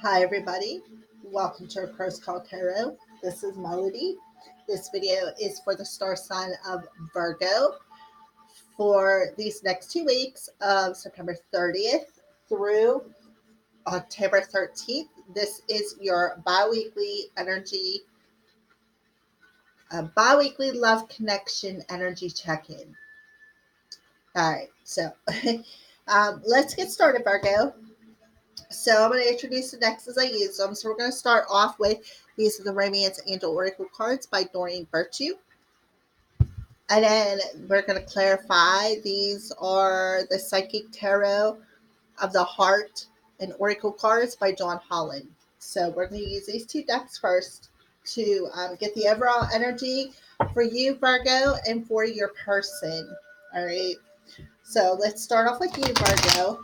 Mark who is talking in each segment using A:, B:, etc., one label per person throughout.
A: Hi, everybody. Welcome to our Pros Call Tarot. This is Melody. This video is for the star sign of Virgo for these next 2 weeks of September 30th through October 13th. This is your bi-weekly energy, bi-weekly love connection energy check-in. All right, so let's get started, Virgo. So I'm going to introduce the decks as I use them. So we're going to start off with these are the Romance Angel Oracle cards by Doreen Virtue. And then we're going to clarify these are the Psychic Tarot of the Heart and Oracle cards by John Holland. So we're going to use these two decks first to get the overall energy for you, Virgo, and for your person. All right. So let's start off with you, Virgo.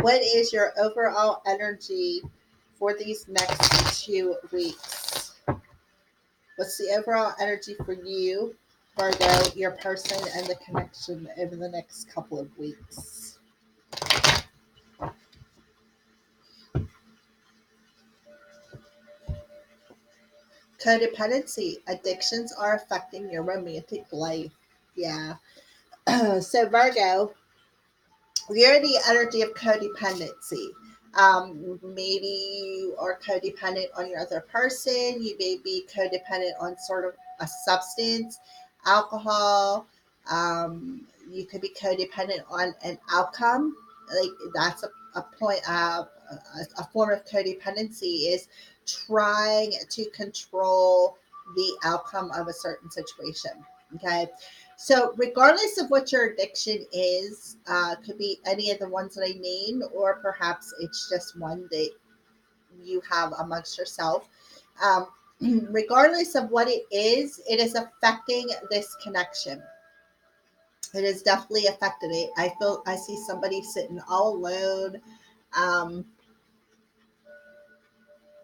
A: What is your overall energy for these next 2 weeks? What's the overall energy for you, Virgo, your person, and the connection over the next couple of weeks? Codependency. Addictions are affecting your romantic life. Yeah. So, Virgo, you're the energy of codependency. Maybe you are codependent on your other person. You may be codependent on sort of a substance, alcohol. You could be codependent on an outcome. Like that's a point of a form of codependency is trying to control the outcome of a certain situation. Okay. So, regardless of what your addiction is, could be any of the ones that I named, or perhaps it's just one that you have amongst yourself. Um, Regardless of what it is affecting this connection. It is definitely affected it. I see somebody sitting all alone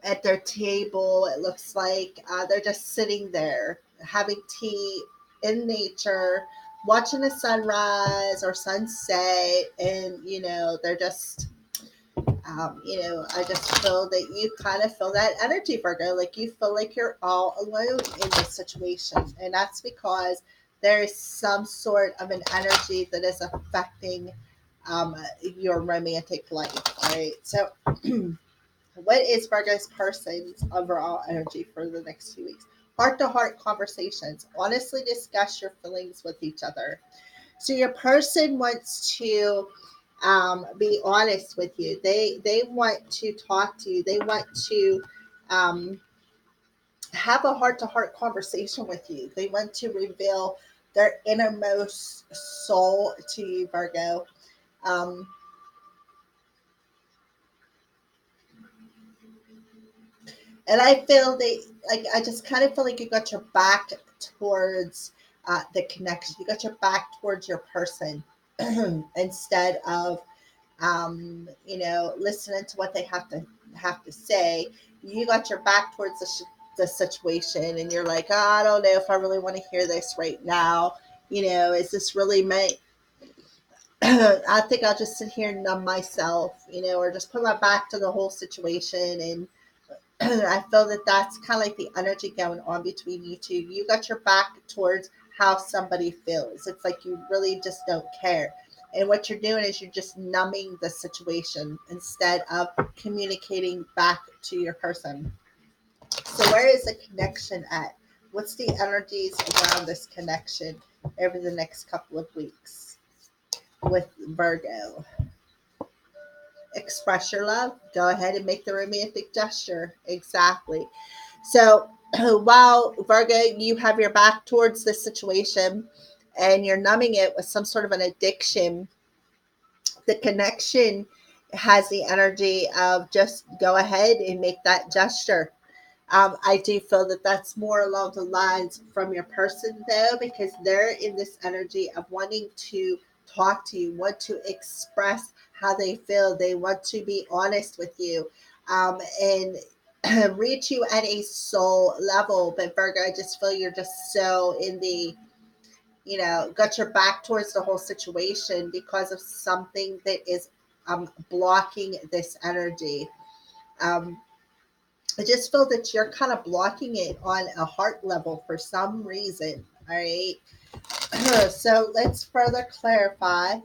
A: at their table. It looks like they're just sitting there having tea in nature, watching the sunrise or sunset, and they're just. I just feel that you kind of feel that energy, Virgo. Like you feel like you're all alone in this situation. And that's because there is some sort of an energy that is affecting your romantic life. All right. So, what is Virgo's person's overall energy for the next 2 weeks? Heart to heart conversations. Honestly discuss your feelings with each other. So your person wants to be honest with you. They want to talk to you. They want to um, have a heart to heart conversation with you. They want to reveal their innermost soul to you, Virgo. Um, and I feel like I just kind of feel like you got your back towards the connection. You got your back towards your person instead of listening to what they have to say. You got your back towards the situation, and you're like, oh, I don't know if I really want to hear this right now. Is this really meant? I think I'll just sit here and numb myself, or just put my back to the whole situation. And I feel that that's kind of like the energy going on between you two. You got your back towards how somebody feels. It's like you really just don't care. And what you're doing is you're just numbing the situation instead of communicating back to your person. So, where is the connection at? What's the energies around this connection over the next couple of weeks with Virgo? Express your love. Go ahead and make the romantic gesture. Exactly. So while Virgo, you have your back towards this situation and you're numbing it with some sort of an addiction, the connection has the energy of just go ahead and make that gesture. I do feel that that's more along the lines from your person, though, because they're in this energy of wanting to talk to you, want to express how they feel. They want to be honest with you and reach you at a soul level. But Virgo, I just feel you're just so in the, got your back towards the whole situation because of something that is blocking this energy. Um, I just feel that you're kind of blocking it on a heart level for some reason. All right. So let's further clarify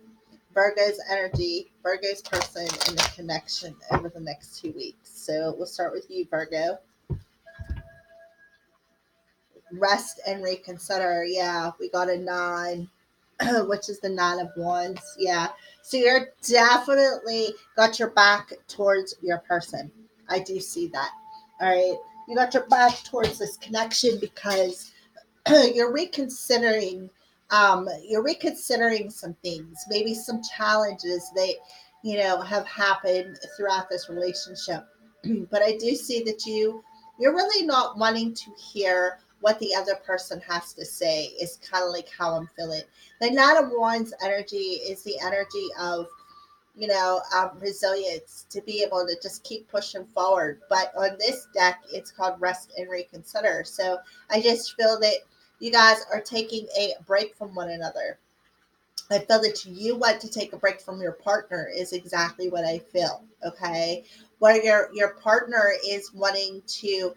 A: Virgo's energy, Virgo's person, and the connection over the next 2 weeks. So we'll start with you, Virgo. Rest and reconsider. Yeah, we got a nine, which is the nine of wands. Yeah. So you're definitely got your back towards your person. I do see that. All right. You got your back towards this connection because you're reconsidering some things, maybe some challenges that have happened throughout this relationship. But I do see that you're really not wanting to hear what the other person has to say, is kind of like how I'm feeling. The Nine of Wands energy is the energy of resilience, to be able to just keep pushing forward. But on this deck, it's called Rest and Reconsider. So I just feel that you guys are taking a break from one another. I feel that you want to take a break from your partner is exactly what I feel. Okay. Where your partner is wanting to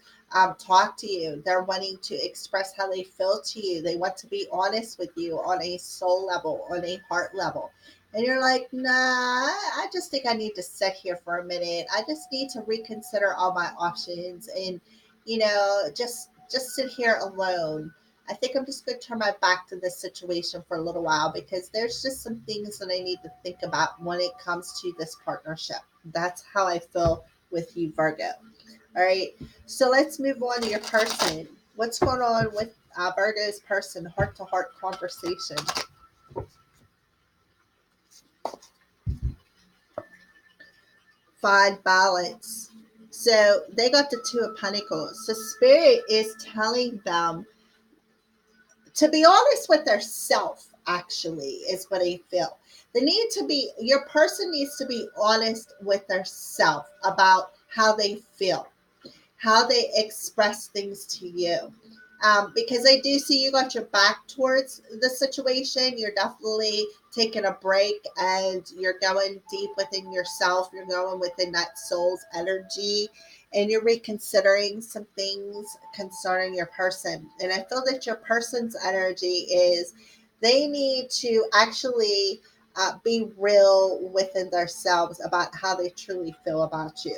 A: talk to you. They're wanting to express how they feel to you. They want to be honest with you on a soul level, on a heart level. And you're like, nah, I just think I need to sit here for a minute. I just need to reconsider all my options and, just sit here alone. I think I'm just going to turn my back to this situation for a little while because there's just some things that I need to think about when it comes to this partnership. That's how I feel with you, Virgo. All right. So let's move on to your person. What's going on with Virgo's person, heart to heart conversation? Find balance. So they got the Two of Pentacles. So Spirit is telling them to be honest with their self, actually, is what I feel. Your person needs to be honest with their self about how they feel, how they express things to you. Because I do see you got your back towards the situation. You're definitely taking a break and you're going deep within yourself. You're going within that soul's energy and you're reconsidering some things concerning your person. And I feel that your person's energy is they need to actually be real within themselves about how they truly feel about you.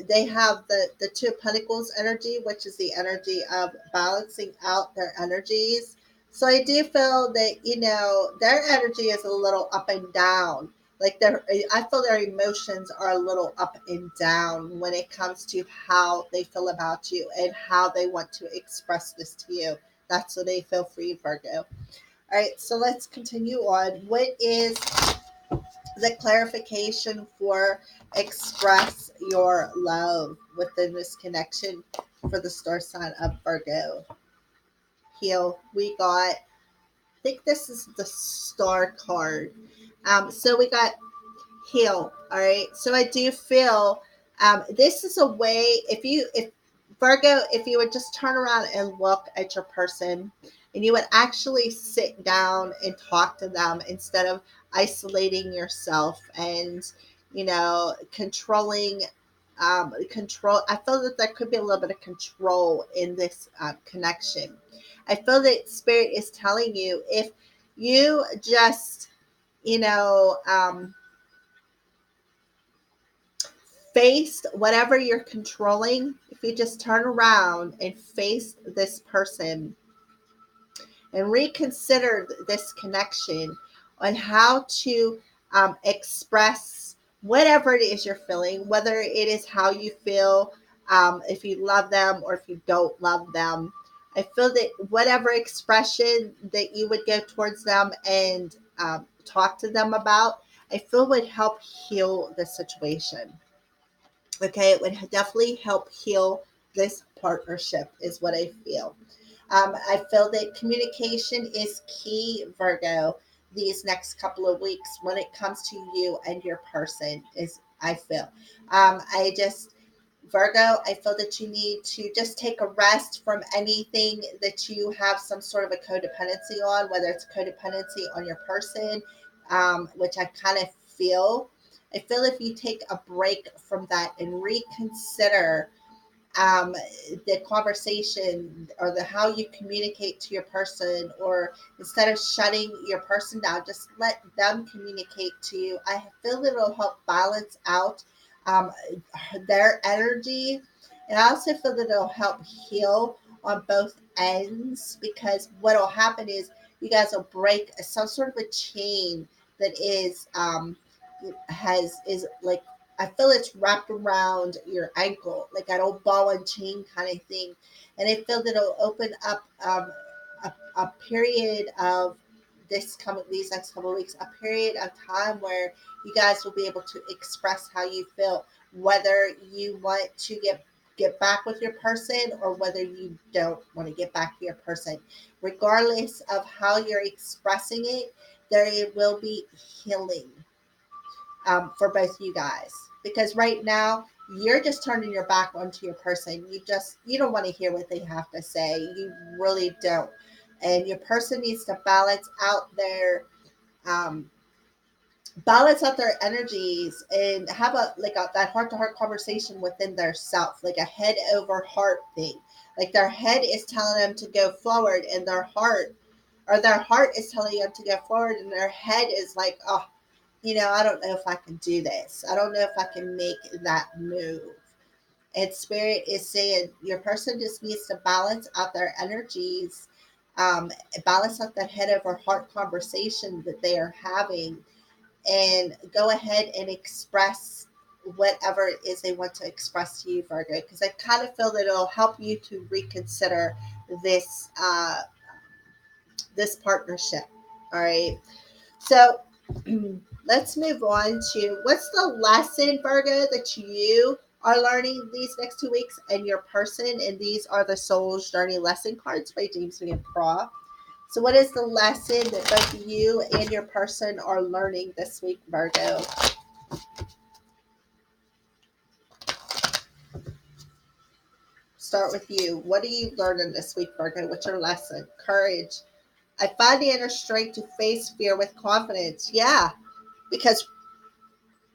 A: They have the Two of Pentacles energy, which is the energy of balancing out their energies. So I do feel that their energy is a little up and down. I feel their emotions are a little up and down when it comes to how they feel about you and how they want to express this to you. That's what they feel for you, Virgo. All right, so let's continue on. What is the clarification for express your love within this connection for the star sign of Virgo? Heal. We got, I think this is the star card. So we got heal. All right. So I do feel this is a way, if Virgo, if you would just turn around and look at your person and you would actually sit down and talk to them instead of isolating yourself and, controlling. Control. I feel that there could be a little bit of control in this connection. I feel that spirit is telling you if you just, you know, um, faced whatever you're controlling, if you just turn around and face this person and reconsider this connection on how to express whatever it is you're feeling, whether it is how you feel, if you love them or if you don't love them. I feel that whatever expression that you would go towards them and talk to them about, I feel would help heal the situation. Okay, it would definitely help heal this partnership, is what I feel. I feel that communication is key, Virgo, these next couple of weeks when it comes to you and your person, is I feel. I just, Virgo, I feel that you need to just take a rest from anything that you have some sort of a codependency on, whether it's codependency on your person, which I kind of feel. I feel if you take a break from that and reconsider um, the conversation or the how you communicate to your person, or instead of shutting your person down, just let them communicate to you. I feel that it'll help balance out um, their energy, and I also feel that it'll help heal on both ends, because what will happen is you guys will break some sort of a chain that is like, I feel it's wrapped around your ankle, like an old ball and chain kind of thing. And I feel that it'll open up a period of these next couple of weeks, a period of time where you guys will be able to express how you feel, whether you want to get back with your person or whether you don't want to get back to your person. Regardless of how you're expressing it, there will be healing for both you guys, because right now you're just turning your back onto your person. You don't want to hear what they have to say. You really don't. And your person needs to um, balance out their energies and have that heart to heart conversation within their self, like a head over heart thing. Like their head is telling them to go forward, and their heart is telling them to go forward, and their head is like, oh, I don't know if I can do this. I don't know if I can make that move. And spirit is saying your person just needs to balance out their energies, balance out that head over heart conversation that they are having, and go ahead and express whatever it is they want to express to you, Virgo. Because I kind of feel that it'll help you to reconsider this this partnership. All right. So let's move on to what's the lesson, Virgo, that you are learning these next 2 weeks, and your person. And these are the Soul's Journey lesson cards by James McGraw. So, what is the lesson that both you and your person are learning this week, Virgo? Start with you. What are you learning this week, Virgo? What's your lesson? Courage. I find the inner strength to face fear with confidence. Yeah, because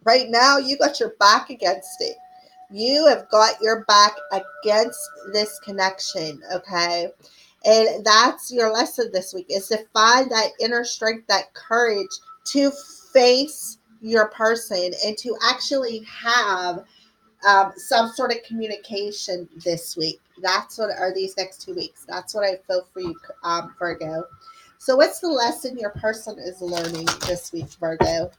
A: right now you got your back against it. You have got your back against this connection, okay? And that's your lesson this week, is to find that inner strength, that courage to face your person and to actually have some sort of communication this week. That's what are these next 2 weeks. That's what I feel for you, Virgo. So what's the lesson your person is learning this week, Virgo?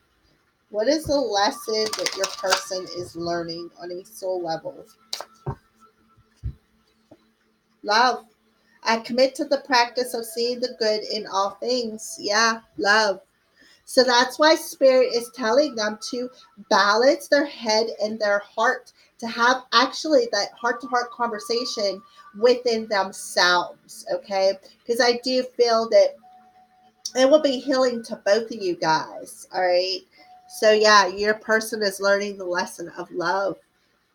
A: What is the lesson that your person is learning on a soul level? Love. I commit to the practice of seeing the good in all things. Yeah, love. So that's why Spirit is telling them to balance their head and their heart, to have actually that heart to heart conversation within themselves. Okay. Because I do feel that it will be healing to both of you guys. All right. So, yeah, your person is learning the lesson of love.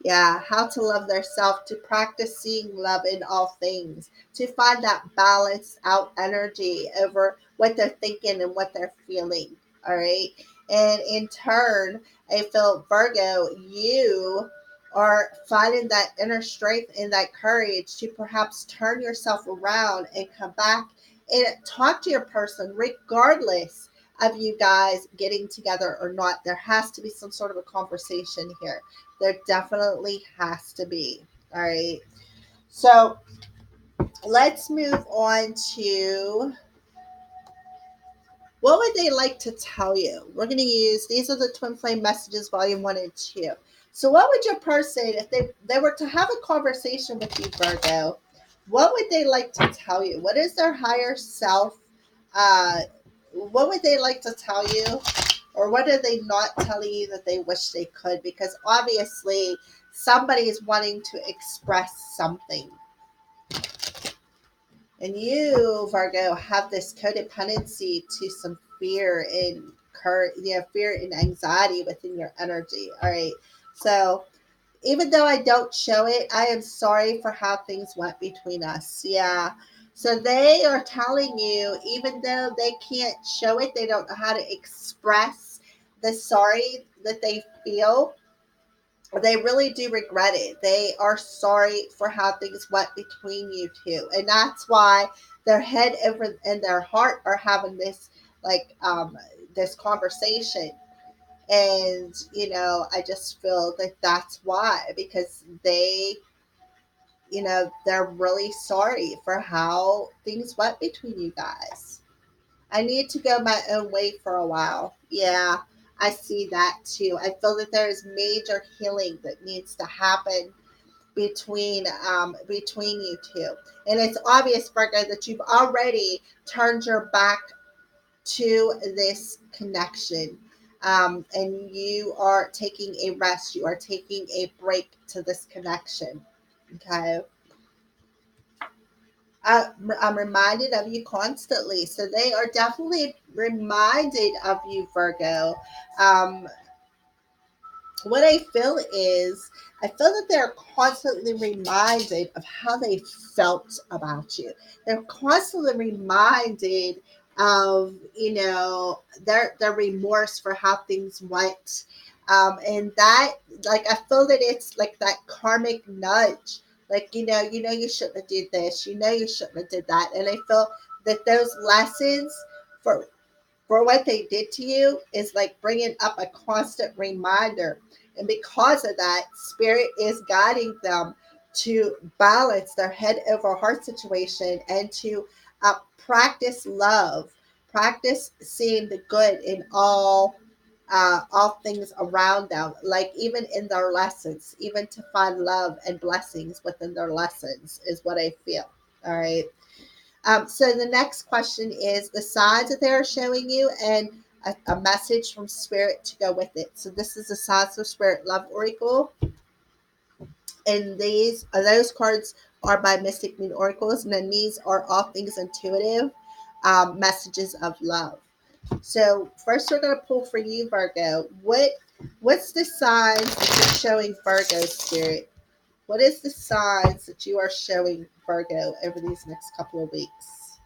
A: Yeah, how to love their self, to practice seeing love in all things, to find that balanced out energy over what they're thinking and what they're feeling. All right. And in turn, I feel, Virgo, you are finding that inner strength and that courage to perhaps turn yourself around and come back and talk to your person, regardless of you guys getting together or not. There has to be some sort of a conversation here. There definitely has to be. All right. So let's move on to what would they like to tell you? We're going to use, these are the Twin Flame Messages, Volume 1 and 2. So what would your person, if they were to have a conversation with you, Virgo, what would they like to tell you? What is their higher self? Uh, what would they like to tell you? Or what are they not telling you that they wish they could? Because obviously somebody is wanting to express something. And you, Virgo, have this codependency to some fear and fear and anxiety within your energy. All right. So even though I don't show it, I am sorry for how things went between us. Yeah. So they are telling you, even though they can't show it, they don't know how to express the sorry that they feel they really do regret it. They are sorry for how things went between you two. And that's why their head over and their heart are having this like this conversation. And I just feel that that's why, because they're really sorry for how things went between you guys. I need to go my own way for a while. Yeah, I see that too. I feel that there's major healing that needs to happen between you two. And it's obvious, Virgo, that you've already turned your back to this connection. And you are taking a rest. You are taking a break to this connection. Okay. I'm reminded of you constantly. So they are definitely reminded of you, Virgo. Um, what I feel is, I feel that they're constantly reminded of how they felt about you. They're constantly reminded of, their remorse for how things went. And that, like, I feel that it's like that karmic nudge. Like, you shouldn't have did this. You shouldn't have did that. And I feel that those lessons for what they did to you is like bringing up a constant reminder. And because of that, spirit is guiding them to balance their head over heart situation and to practice love, practice seeing the good in all things around them, like even in their lessons, even to find love and blessings within their lessons is what I feel. All right. So the next question is the signs that they are showing you and a message from spirit to go with it. So this is the signs of spirit love oracle, and those cards are by Mystic Moon Oracles, and then these are all things intuitive messages of love. So first, we're going to pull for you, Virgo. What's the signs that you're showing Virgo spirit? What is the signs that you are showing Virgo over these next couple of weeks?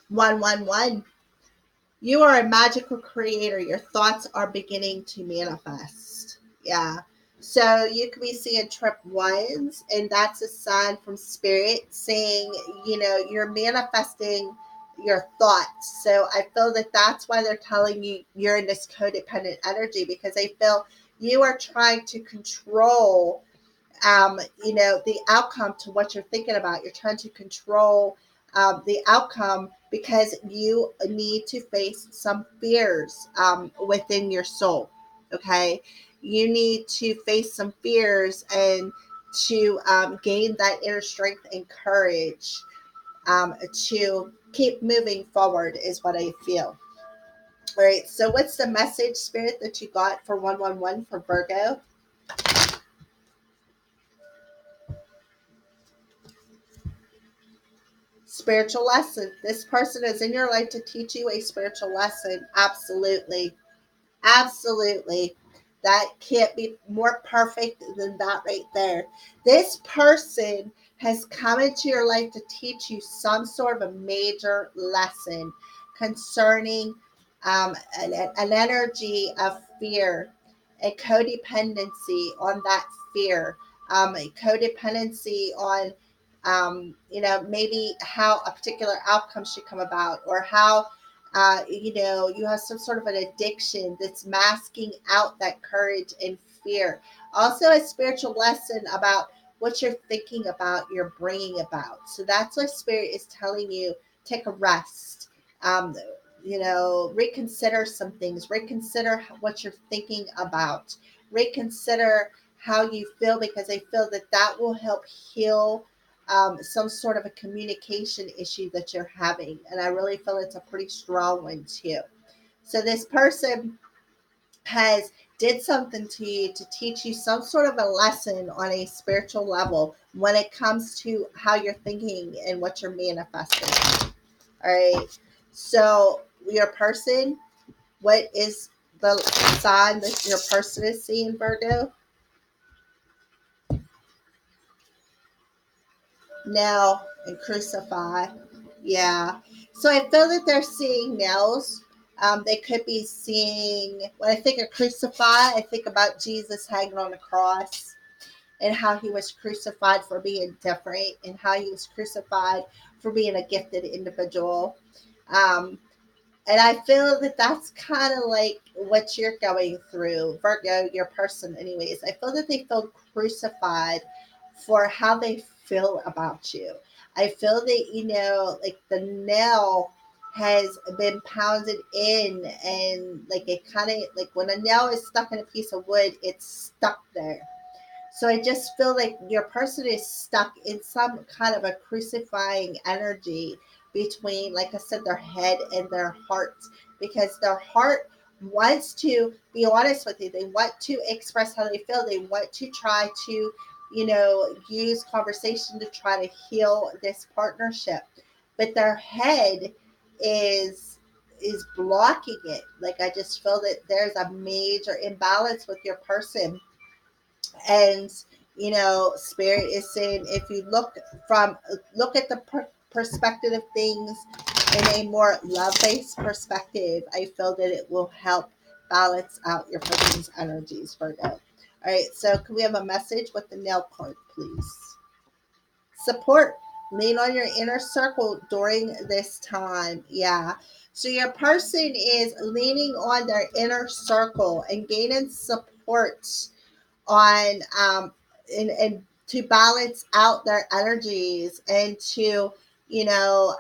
A: 111. You are a magical creator. Your thoughts are beginning to manifest. Yeah. So you could be seeing trip ones, and that's a sign from spirit saying, you're manifesting your thoughts. So I feel that that's why they're telling you you're in this codependent energy, because they feel you are trying to control the outcome to what you're thinking about. You're trying to control the outcome because you need to face some fears within your soul. Okay. You need to face some fears and to gain that inner strength and courage to keep moving forward, is what I feel. All right. So, what's the message, spirit, that you got for 111 for Virgo? Spiritual lesson. This person is in your life to teach you a spiritual lesson. Absolutely. Absolutely. That can't be more perfect than that right there. This person has come into your life to teach you some sort of a major lesson concerning an energy of fear, a codependency on that fear, a codependency on, maybe how a particular outcome should come about, or how you have some sort of an addiction that's masking out that courage and fear. Also, a spiritual lesson about what you're thinking about, you're bringing about. So that's what spirit is telling you. Take a rest. Um, reconsider some things. Reconsider what you're thinking about. Reconsider how you feel, because I feel that that will help heal some sort of a communication issue that you're having. And I really feel it's a pretty strong one too. So this person has did something to you to teach you some sort of a lesson on a spiritual level when it comes to how you're thinking and what you're manifesting. All right. So your person, what is the sign that your person is seeing, Virgo? Nail and crucify. Yeah. So I feel that they're seeing nails. They could be seeing, when I think of crucified, I think about Jesus hanging on the cross and how he was crucified for being different and how he was crucified for being a gifted individual. Um, and I feel that that's kind of like what you're going through, Virgo, your person, anyways. I feel that they feel crucified for how they feel about you. I feel that, like the nail has been pounded in, and like it kind of like when a nail is stuck in a piece of wood, it's stuck there. So I just feel like your person is stuck in some kind of a crucifying energy between, like I said, their head and their heart, because their heart wants to be honest with you. They want to express how they feel. They want to try to, use conversation to try to heal this partnership. But their head is blocking it. Like I just feel that there's a major imbalance with your person, and spirit is saying, if you look at the perspective of things in a more love-based perspective, I feel that it will help balance out your person's energies, Virgo. All right, so can we have a message with the nail card, please? Support. Lean on your inner circle during this time. Yeah. So your person is leaning on their inner circle and gaining support on and to balance out their energies, and to you know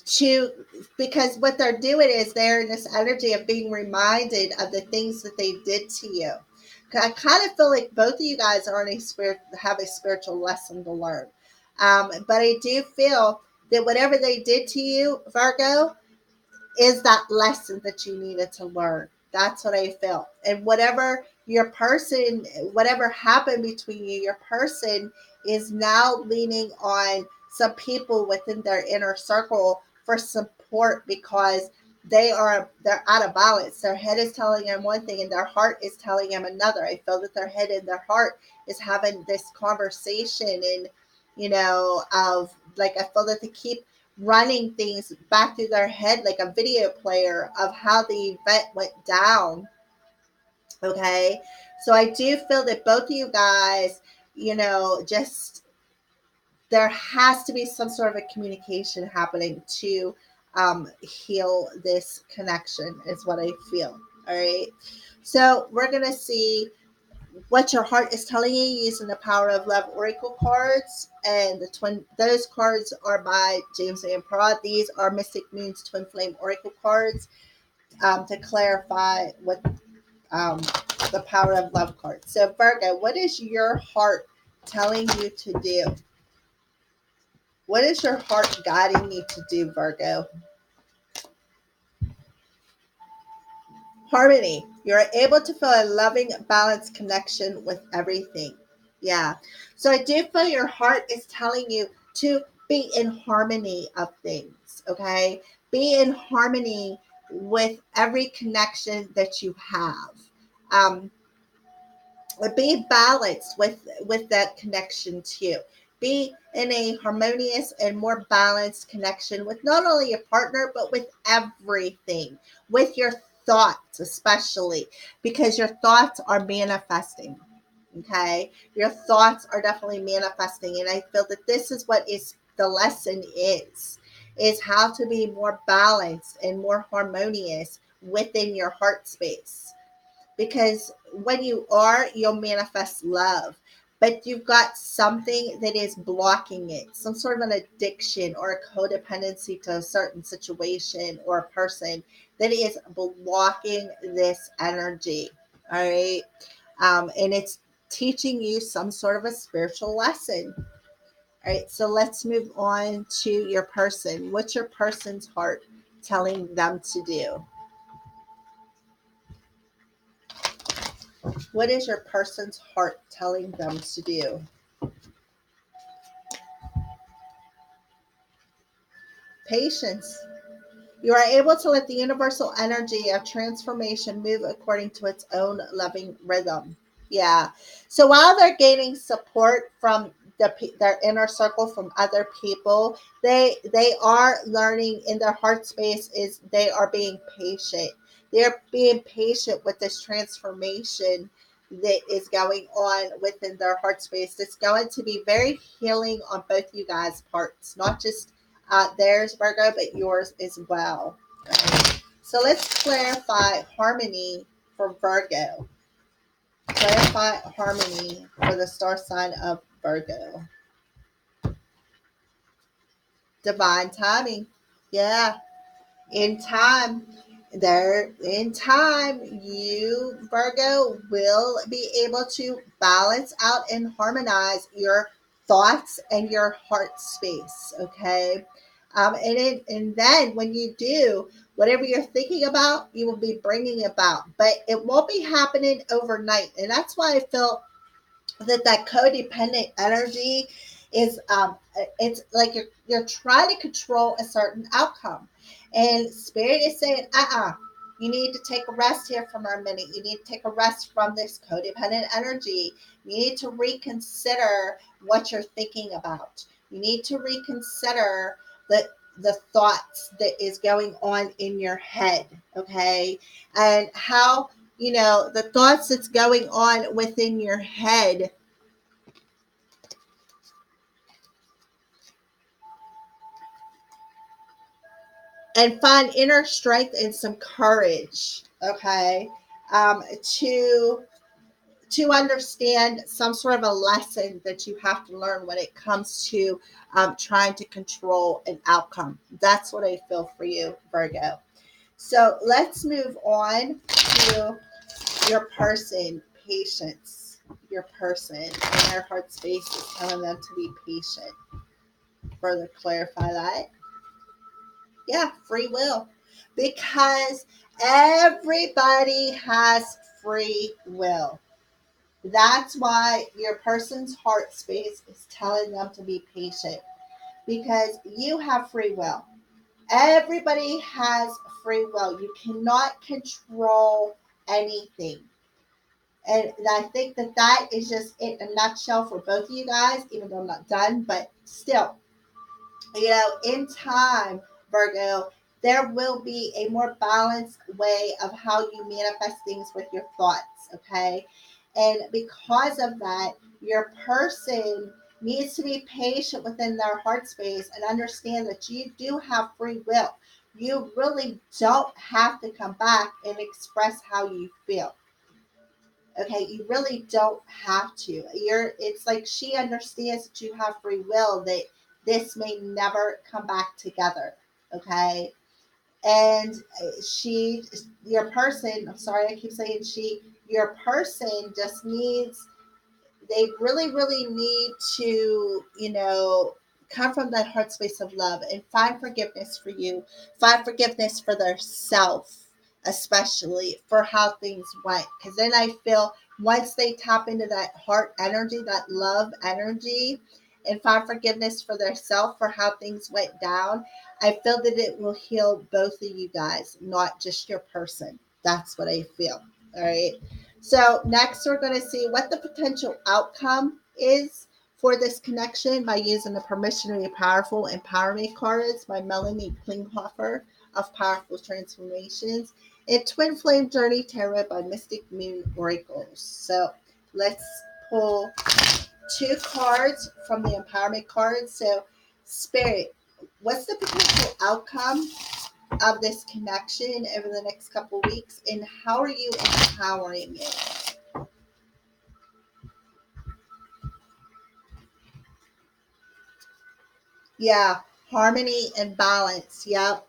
A: to because what they're doing is they're in this energy of being reminded of the things that they did to you. I kind of feel like both of you guys are in a spirit have a spiritual lesson to learn, but I do feel that whatever they did to you, Virgo, is that lesson that you needed to learn. That's what I felt. And whatever happened between you, your person is now leaning on some people within their inner circle for support, because they're out of balance. Their head is telling them one thing and their heart is telling them another. I feel that their head and their heart is having this conversation, and of like, I feel that they keep running things back through their head like a video player of how the event went down. Okay. So I do feel that both of you guys, just there has to be some sort of a communication happening to heal this connection, is what I feel. All right. So we're going to see what your heart is telling you using the Power of Love Oracle cards. And those cards are by James A. Prod. These are Mystic Moon's Twin Flame Oracle cards, to clarify what um, the Power of Love cards. So Virgo, what is your heart telling you to do? What is your heart guiding you to do, Virgo? Harmony. You're able to feel a loving, balanced connection with everything. Yeah. So I do feel your heart is telling you to be in harmony of things. Okay. Be in harmony with every connection that you have. Um, be balanced with that connection too. Be in a harmonious and more balanced connection with not only your partner but with everything, with your thoughts especially, because your thoughts are manifesting. Okay, your thoughts are definitely manifesting, and I feel that this is what is the lesson is how to be more balanced and more harmonious within your heart space, because when you are, you'll manifest love. But you've got something that is blocking it, some sort of an addiction or a codependency to a certain situation or a person that is blocking this energy. All right. And it's teaching you some sort of a spiritual lesson. All right. So let's move on to your person. What's your person's heart telling them to do? What is your person's heart telling them to do? Patience. You are able to let the universal energy of transformation move according to its own loving rhythm. Yeah. So while they're gaining support from their inner circle from other people. They are learning in their heart space is they are being patient. They're being patient with this transformation that is going on within their heart space. It's going to be very healing on both you guys' parts, not just theirs, Virgo, but yours as well. Right? So let's clarify harmony for Virgo. Clarify harmony for the star sign of Virgo. Divine timing. Yeah. In time, there in time, you, Virgo, will be able to balance out and harmonize your thoughts and your heart space. Okay. And then when you do, whatever you're thinking about, you will be bringing about, but it won't be happening overnight. And that's why I feel that codependent energy is it's like you're trying to control a certain outcome, and spirit is saying you need to take a rest here from our minute. You need to take a rest from this codependent energy. You need to reconsider what you're thinking about. You need to reconsider the thoughts that is going on in your head. Okay. And how, the thoughts that's going on within your head, and find inner strength and some courage. Okay. To understand some sort of a lesson that you have to learn when it comes to trying to control an outcome. That's what I feel for you, Virgo. So let's move on to your person, patience. Your person in their heart space is telling them to be patient. Further clarify that. Yeah, free will. Because everybody has free will. That's why your person's heart space is telling them to be patient, because you have free will. Everybody has free will. You cannot control anything. And I think that is just it in a nutshell for both of you guys, even though I'm not done, but still, in time, Virgo, there will be a more balanced way of how you manifest things with your thoughts. Okay. And because of that, your person needs to be patient within their heart space and understand that you do have free will. You really don't have to come back and express how you feel. Okay, you really don't have to. It's like she understands that you have free will, that this may never come back together. Okay. And your person, I'm sorry, I keep saying your person just needs, they really, really need to, come from that heart space of love and find forgiveness for you, find forgiveness for their self, especially for how things went. Because then I feel once they tap into that heart energy, that love energy, and find forgiveness for their self for how things went down, I feel that it will heal both of you guys, not just your person. That's what I feel. All right. So next we're going to see what the potential outcome is for this connection by using the Permission to be Powerful Empower Me cards by Melanie Klinghoffer of Powerful Transformations, and Twin Flame Journey Tarot by Mystic Moon Oracles. So let's pull two cards from the empowerment cards. So Spirit, what's the potential outcome of this connection over the next couple weeks, and how are you empowering it? Yeah, harmony and balance. Yep.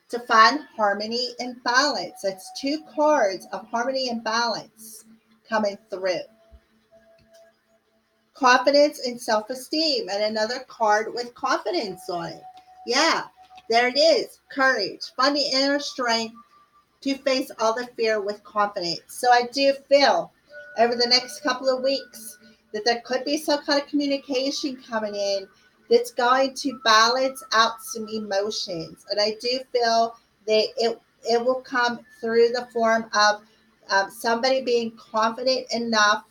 A: To find harmony and balance. That's two cards of harmony and balance coming through. Confidence and self-esteem, and another card with confidence on it. Yeah, there it is. Courage. Find the inner strength to face all the fear with confidence. So I do feel over the next couple of weeks that there could be some kind of communication coming in that's going to balance out some emotions. And I do feel that it will come through the form of somebody being confident enough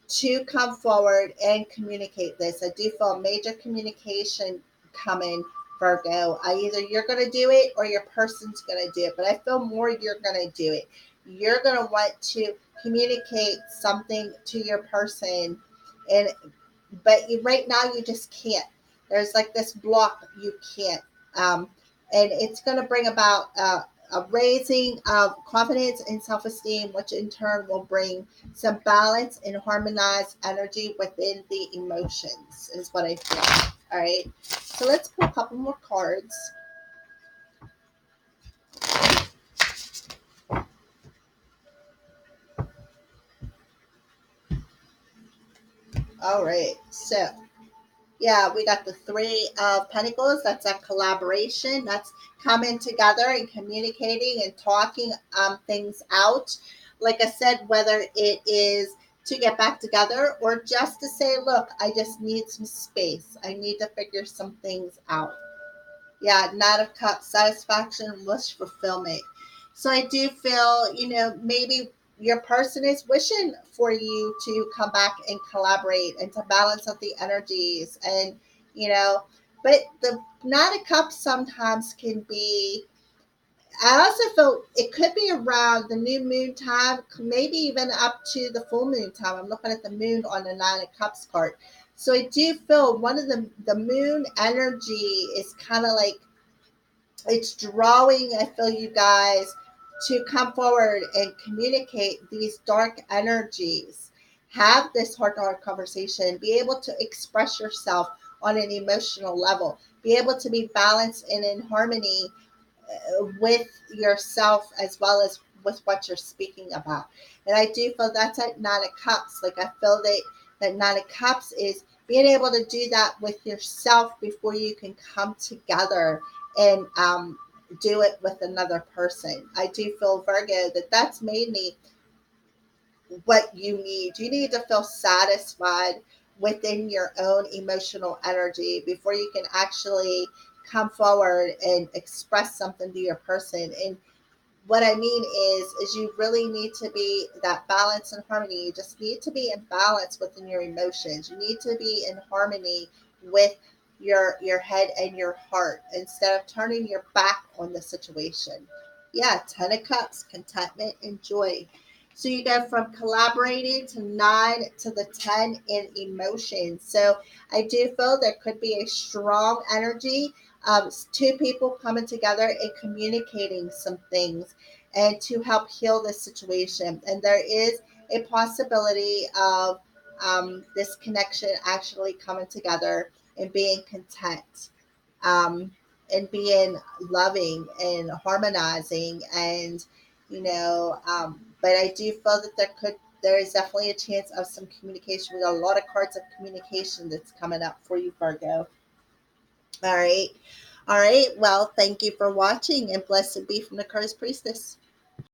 A: to come forward and communicate this. I do feel major communication coming, Virgo. Either you're going to do it or your person's going to do it, but I feel more you're going to do it. You're going to want to communicate something to your person, and but right now you just can't. There's like this block, you can't. Um, and it's going to bring about a raising of confidence and self-esteem, which in turn will bring some balance and harmonized energy within the emotions, is what I feel. All right, so let's pull a couple more cards. All right, so yeah, we got the Three of Pentacles. That's a collaboration. That's coming together and communicating and talking things out. Like I said, whether it is to get back together or just to say, look, I just need some space. I need to figure some things out. Yeah, not of cup, satisfaction, wish fulfillment. So I do feel, maybe your person is wishing for you to come back and collaborate and to balance out the energies, and you know but the Nine of Cups sometimes can be, I also feel it could be around the new moon time, maybe even up to the full moon time. I'm looking at the moon on the Nine of Cups card. So I do feel one of the moon energy is kind of like it's drawing, I feel, you guys to come forward and communicate these dark energies. Have this heart to heart conversation. Be able to express yourself on an emotional level. Be able to be balanced and in harmony with yourself as well as with what you're speaking about. And I do feel that's at Nine of Cups. Like I feel that Nine of Cups is being able to do that with yourself before you can come together and do it with another person. I do feel, Virgo, that that's mainly what you need. You need to feel satisfied within your own emotional energy before you can actually come forward and express something to your person. And what I mean is you really need to be that balance and harmony. You just need to be in balance within your emotions. You need to be in harmony with your head and your heart instead of turning your back on the situation. Yeah, Ten of Cups, contentment and joy. So you go from collaborating to nine to the 10 in emotions. So I do feel there could be a strong energy, two people coming together and communicating some things and to help heal this situation. And there is a possibility of this connection actually coming together and being content, um, and being loving and harmonizing. And, but I do feel that there is definitely a chance of some communication. We got a lot of cards of communication that's coming up for you, Virgo. All right. All right. Well, thank you for watching, and blessed be from the Curse Priestess.